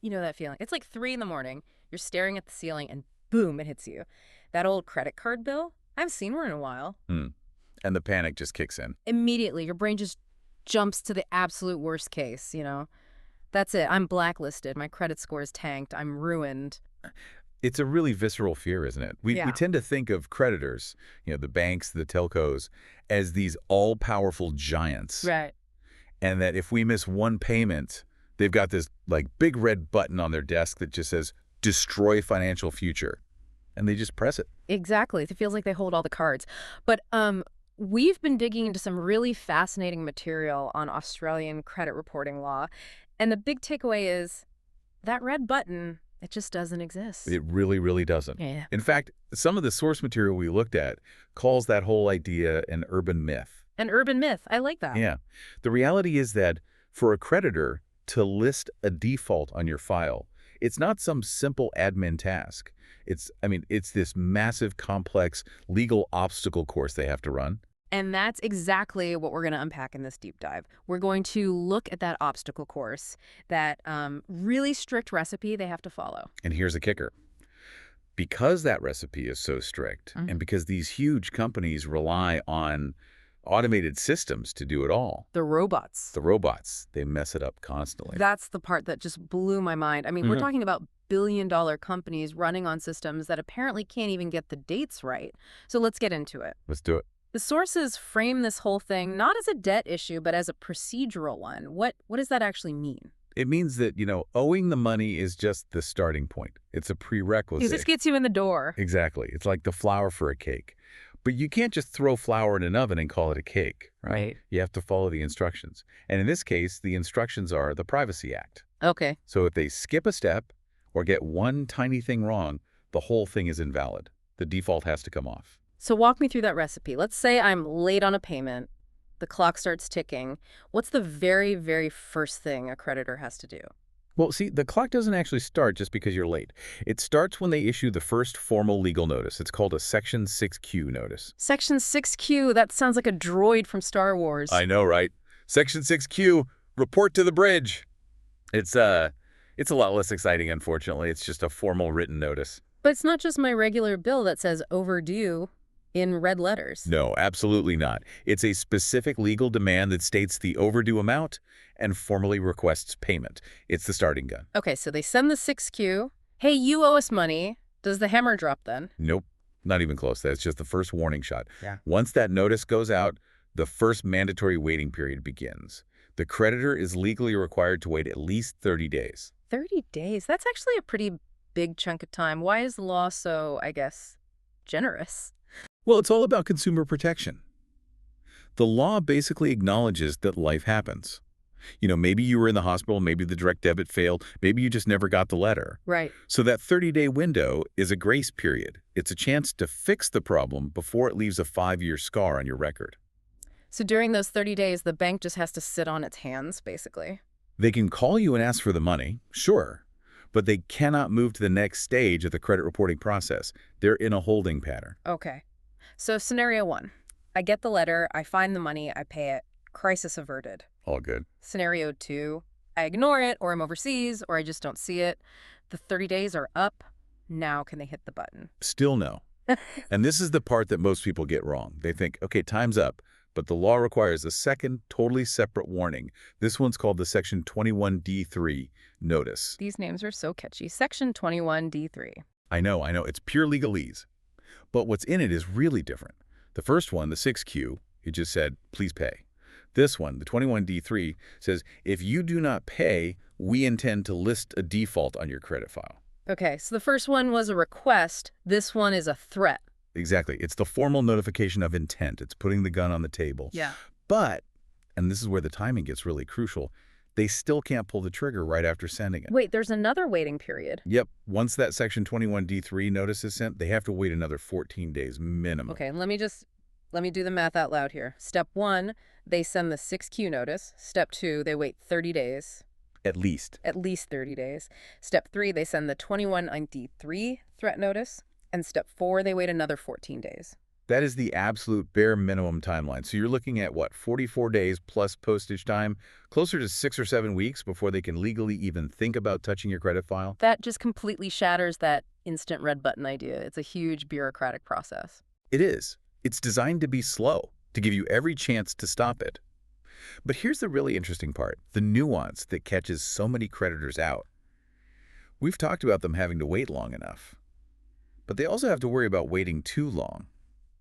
You know that feeling? It's like 3 in the morning. You're staring at the ceiling and boom, it hits you. That old credit card bill? I haven't seen one in a while. Hmm. And the panic just kicks in. Immediately, your brain just jumps to the absolute worst case, you know? That's it. I'm blacklisted. My credit score is tanked. I'm ruined. It's a really visceral fear, isn't it? We Yeah. tend to think of creditors, the banks, the telcos, as these all-powerful giants. Right. And that if we miss one payment, they've got this like big red button on their desk that just says, destroy financial future. And they just press it. Exactly. It feels like they hold all the cards. But we've been digging into some really fascinating material on Australian credit reporting law. And the big takeaway is that red button, it just doesn't exist. It really, really doesn't. Yeah. In fact, some of the source material we looked at calls that whole idea an urban myth. An urban myth. I like that. Yeah. The reality is that for a creditor to list a default on your file, it's not some simple admin task. It's this massive, complex legal obstacle course they have to run. And that's exactly what we're going to unpack in this deep dive. We're going to look at that obstacle course, that really strict recipe they have to follow. And here's the kicker. Because that recipe is so strict, and because these huge companies rely on automated systems to do it all, The robots. they mess it up constantly. That's the part that just blew my mind. I mean, we're talking about billion-dollar companies running on systems that apparently can't even get the dates right. So let's get into it. Let's do it. The sources frame this whole thing not as a debt issue, but as a procedural one. What does that actually mean? It means that, owing the money is just the starting point. It's a prerequisite. It just gets you in the door. Exactly. It's like the flour for a cake. But you can't just throw flour in an oven and call it a cake, right? You have to follow the instructions. And in this case, the instructions are the Privacy Act. Okay. So if they skip a step or get one tiny thing wrong, the whole thing is invalid. The default has to come off. So walk me through that recipe. Let's say I'm late on a payment. The clock starts ticking. What's the very, very first thing a creditor has to do? Well, see, the clock doesn't actually start just because you're late. It starts when they issue the first formal legal notice. It's called a Section 6Q notice. Section 6Q, that sounds like a droid from Star Wars. I know, right? Section 6Q, report to the bridge. It's a lot less exciting, unfortunately. It's just a formal written notice. But it's not just my regular bill that says overdue in red letters. No, absolutely not. It's a specific legal demand that states the overdue amount and formally requests payment. It's the starting gun. Okay, so they send the 6Q. Hey, you owe us money. Does the hammer drop then? Nope, not even close. That's just the first warning shot. Yeah. Once that notice goes out, the first mandatory waiting period begins. The creditor is legally required to wait at least 30 days. 30 days? That's actually a pretty big chunk of time. Why is the law so, I guess, generous? Well, it's all about consumer protection. The law basically acknowledges that life happens. Maybe you were in the hospital, maybe the direct debit failed, maybe you just never got the letter. Right. So that 30-day window is a grace period. It's a chance to fix the problem before it leaves a 5-year scar on your record. So during those 30 days, the bank just has to sit on its hands, basically. They can call you and ask for the money, sure, but they cannot move to the next stage of the credit reporting process. They're in a holding pattern. Okay. So scenario 1, I get the letter, I find the money, I pay it. Crisis averted. All good. Scenario 2, I ignore it, or I'm overseas, or I just don't see it. The 30 days are up. Now can they hit the button? Still no. And this is the part that most people get wrong. They think, okay, time's up, but the law requires a second, totally separate warning. This one's called the Section 21D3 notice. These names are so catchy. Section 21D3. I know. It's pure legalese. But what's in it is really different. The first one, the 6Q, it just said, please pay. This one, the 21D3, says, if you do not pay, we intend to list a default on your credit file. Okay, so the first one was a request. This one is a threat. Exactly. It's the formal notification of intent. It's putting the gun on the table. Yeah. But, and this is where the timing gets really crucial, they still can't pull the trigger right after sending it. Wait, there's another waiting period. Yep. Once that Section 21D3 notice is sent, they have to wait another 14 days minimum. Okay, let me do the math out loud here. Step 1, they send the 6Q notice. Step 2, they wait 30 days. At least. At least 30 days. Step 3, they send the 21D3 threat notice. And step 4, they wait another 14 days. That is the absolute bare minimum timeline. So you're looking at, what, 44 days plus postage time, closer to 6 or 7 weeks before they can legally even think about touching your credit file? That just completely shatters that instant red button idea. It's a huge bureaucratic process. It is. It's designed to be slow, to give you every chance to stop it. But here's the really interesting part, the nuance that catches so many creditors out. We've talked about them having to wait long enough, but they also have to worry about waiting too long.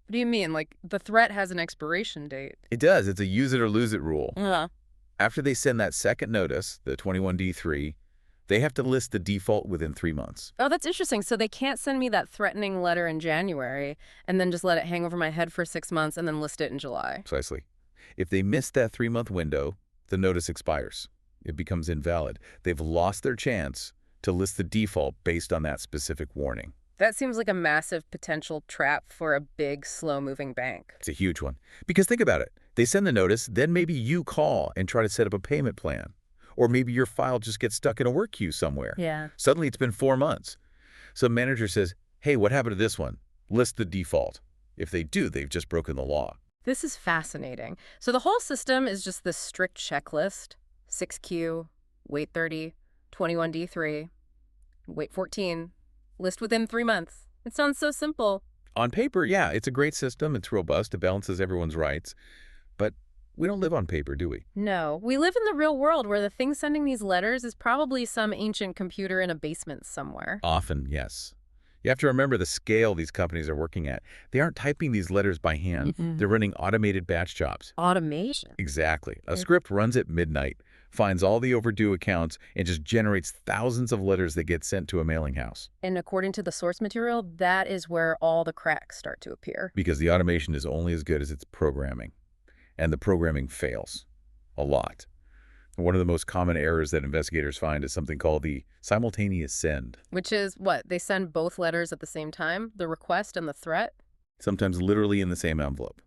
What do you mean? Like, the threat has an expiration date? It does. It's a use it or lose it rule. Yeah. After they send that second notice, the 21D3, they have to list the default within 3 months. Oh, that's interesting. So they can't send me that threatening letter in January and then just let it hang over my head for 6 months and then list it in July. Precisely. If they miss that 3-month window, the notice expires. It becomes invalid. They've lost their chance to list the default based on that specific warning. That seems like a massive potential trap for a big, slow-moving bank. It's a huge one. Because think about it. They send the notice, then maybe you call and try to set up a payment plan. Or maybe your file just gets stuck in a work queue somewhere. Yeah. Suddenly it's been 4 months. Some manager says, hey, what happened to this one? List the default. If they do, they've just broken the law. This is fascinating. So the whole system is just this strict checklist. 6Q, wait 30, 21D3, wait 14, list within 3 months. It sounds so simple. On paper, yeah, it's a great system. It's robust. It balances everyone's rights. But we don't live on paper, do we? No, we live in the real world where the thing sending these letters is probably some ancient computer in a basement somewhere. Often, yes. You have to remember the scale these companies are working at. They aren't typing these letters by hand. They're running automated batch jobs. Automation. Exactly. A script runs at midnight, finds all the overdue accounts, and just generates thousands of letters that get sent to a mailing house. And according to the source material, that is where all the cracks start to appear. Because the automation is only as good as its programming. And the programming fails. A lot. One of the most common errors that investigators find is something called the simultaneous send. Which is what? They send both letters at the same time? The request and the threat? Sometimes literally in the same envelope.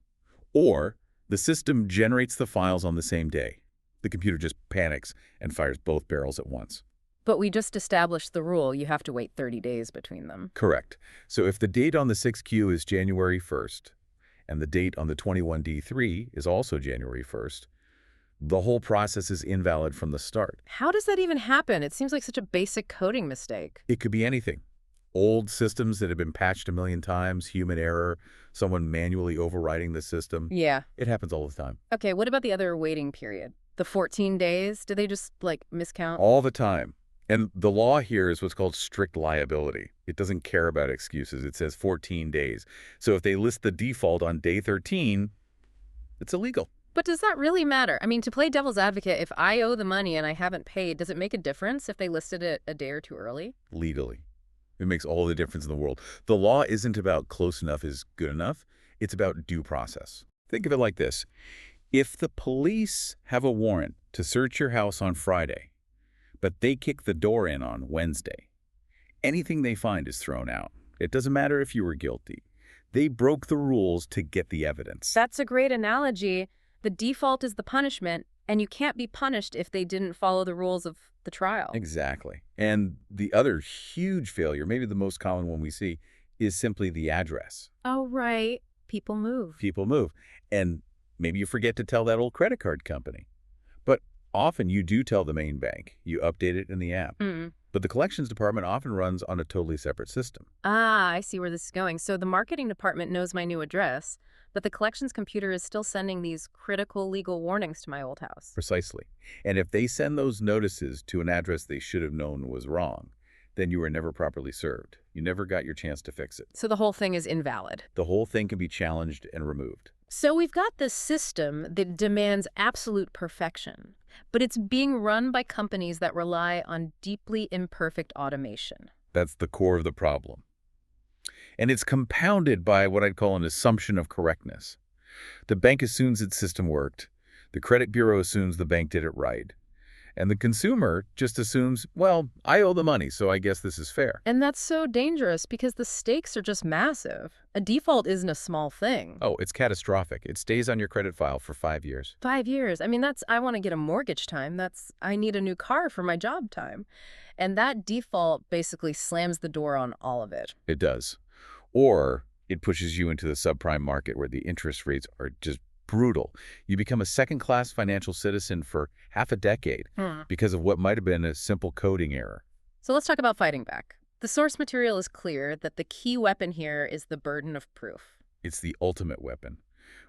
Or the system generates the files on the same day. The computer just panics and fires both barrels at once. But we just established the rule. You have to wait 30 days between them. Correct. So if the date on the 6Q is January 1st, and the date on the 21D3 is also January 1st, the whole process is invalid from the start. How does that even happen? It seems like such a basic coding mistake. It could be anything. Old systems that have been patched a million times, human error, someone manually overriding the system. Yeah. It happens all the time. Okay, what about the other waiting period? The 14 days? Do they just, like, miscount? All the time. And the law here is what's called strict liability. It doesn't care about excuses. It says 14 days. So if they list the default on day 13, it's illegal. But does that really matter? I mean, to play devil's advocate, if I owe the money and I haven't paid, does it make a difference if they listed it a day or two early? Legally. It makes all the difference in the world. The law isn't about close enough is good enough. It's about due process. Think of it like this. If the police have a warrant to search your house on Friday, but they kick the door in on Wednesday, anything they find is thrown out. It doesn't matter if you were guilty. They broke the rules to get the evidence. That's a great analogy. The default is the punishment, and you can't be punished if they didn't follow the rules of the trial. Exactly. And the other huge failure, maybe the most common one we see, is simply the address. Oh, right. People move. People move. And maybe you forget to tell that old credit card company. But often you do tell the main bank. You update it in the app. But the collections department often runs on a totally separate system. Ah, I see where this is going. So the marketing department knows my new address, but the collections computer is still sending these critical legal warnings to my old house. Precisely. And if they send those notices to an address they should have known was wrong, then you were never properly served. You never got your chance to fix it. So the whole thing is invalid. The whole thing can be challenged and removed. So we've got this system that demands absolute perfection, but it's being run by companies that rely on deeply imperfect automation. That's the core of the problem. And it's compounded by what I'd call an assumption of correctness. The bank assumes its system worked. The credit bureau assumes the bank did it right. And the consumer just assumes, well, I owe the money, so I guess this is fair. And that's so dangerous because the stakes are just massive. A default isn't a small thing. Oh, it's catastrophic. It stays on your credit file for 5 years. 5 years. I mean, I want to get a mortgage time. I need a new car for my job time. And that default basically slams the door on all of it. It does. Or It pushes you into the subprime market where the interest rates are just brutal. You become a second-class financial citizen for half a decade Hmm. because of what might have been a simple coding error. So let's talk about fighting back. The source material is clear that the key weapon here is the burden of proof. It's the ultimate weapon.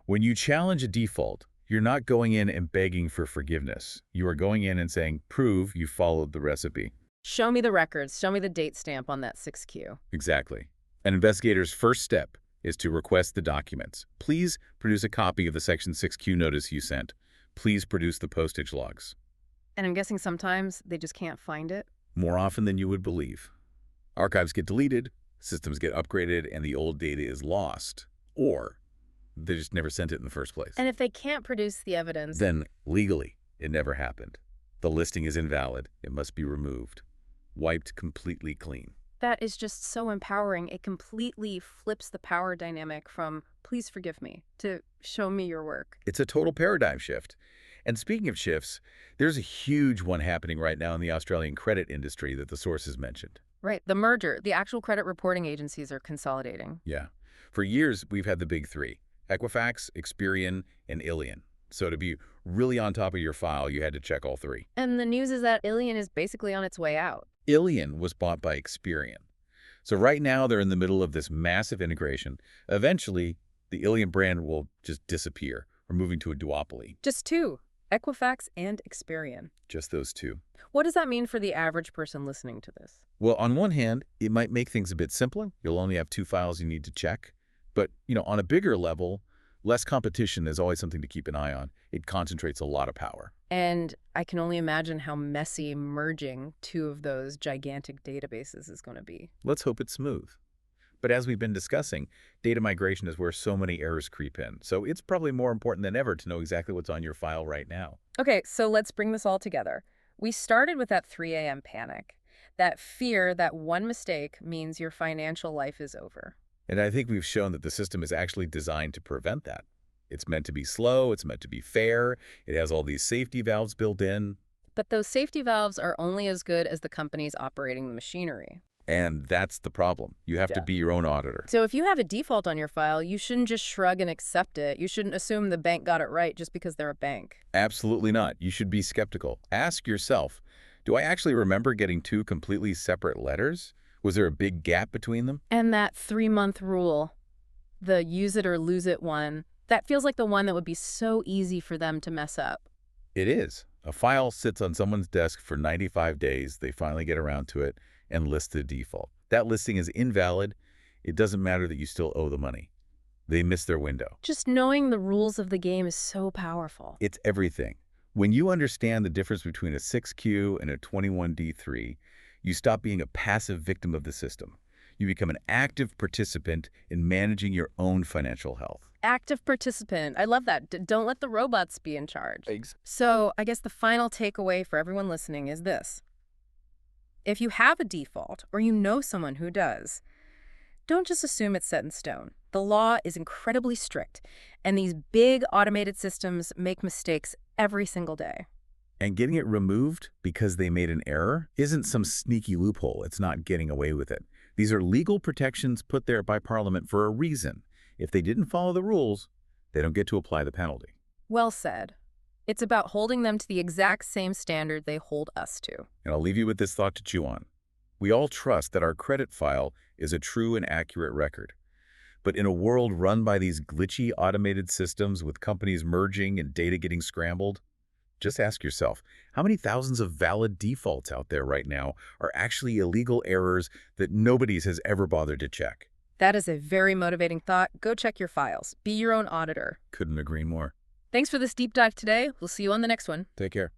When you challenge a default, you're not going in and begging for forgiveness. You are going in and saying, prove you followed the recipe. Show me the records. Show me the date stamp on that 6Q. Exactly. An investigator's first step is to request the documents. Please produce a copy of the Section 6Q notice you sent. Please produce the postage logs. And I'm guessing sometimes they just can't find it. More often than you would believe. Archives get deleted, systems get upgraded, and the old data is lost. Or they just never sent it in the first place. And if they can't produce the evidence, Then, legally, it never happened. The listing is invalid. It must be removed. Wiped completely clean. that is just so empowering. It completely flips the power dynamic from please forgive me to show me your work. It's a total paradigm shift. And speaking of shifts, there's a huge one happening right now in the Australian credit industry that the sources mentioned. Right. The merger, the actual credit reporting agencies are consolidating. Yeah. For years, we've had the big three: Equifax, Experian, and Ilion. So to be really on top of your file, you had to check all three. And the news is that Ilion is basically on its way out. Ilion was bought by Experian. So right now, they're in the middle of this massive integration. Eventually, the Ilion brand will just disappear. We're moving to a duopoly. Just two, Equifax and Experian. Just those two. What does that mean for the average person listening to this? Well, on one hand, it might make things a bit simpler. You'll only have two files you need to check. But, on a bigger level, less competition is always something to keep an eye on. It concentrates a lot of power. And I can only imagine how messy merging two of those gigantic databases is going to be. Let's hope it's smooth. But as we've been discussing, data migration is where so many errors creep in. So it's probably more important than ever to know exactly what's on your file right now. Okay, so let's bring this all together. We started with that 3 a.m. panic, that fear that one mistake means your financial life is over. And I think we've shown that the system is actually designed to prevent that. It's meant to be slow, it's meant to be fair, it has all these safety valves built in. But those safety valves are only as good as the companies operating the machinery. And that's the problem. You have to be your own auditor. So if you have a default on your file, you shouldn't just shrug and accept it. You shouldn't assume the bank got it right just because they're a bank. Absolutely not. You should be skeptical. Ask yourself, do I actually remember getting two completely separate letters? Was there a big gap between them? And that 3-month rule, the use it or lose it one, that feels like the one that would be so easy for them to mess up. It is. A file sits on someone's desk for 95 days. They finally get around to it and list the default. That listing is invalid. It doesn't matter that you still owe the money. They missed their window. Just knowing the rules of the game is so powerful. It's everything. When you understand the difference between a 6Q and a 21D3, you stop being a passive victim of the system. You become an active participant in managing your own financial health. Active participant. I love that. Don't let the robots be in charge. Eggs. So I guess the final takeaway for everyone listening is this. If you have a default or you know someone who does, don't just assume it's set in stone. The law is incredibly strict, and these big automated systems make mistakes every single day. And getting it removed because they made an error isn't some sneaky loophole. It's not getting away with it. These are legal protections put there by Parliament for a reason. If they didn't follow the rules, they don't get to apply the penalty. Well said. It's about holding them to the exact same standard they hold us to. And I'll leave you with this thought to chew on. We all trust that our credit file is a true and accurate record. But in a world run by these glitchy automated systems with companies merging and data getting scrambled, just ask yourself, how many thousands of valid defaults out there right now are actually illegal errors that nobody has ever bothered to check? That is a very motivating thought. Go check your files. Be your own auditor. Couldn't agree more. Thanks for this deep dive today. We'll see you on the next one. Take care.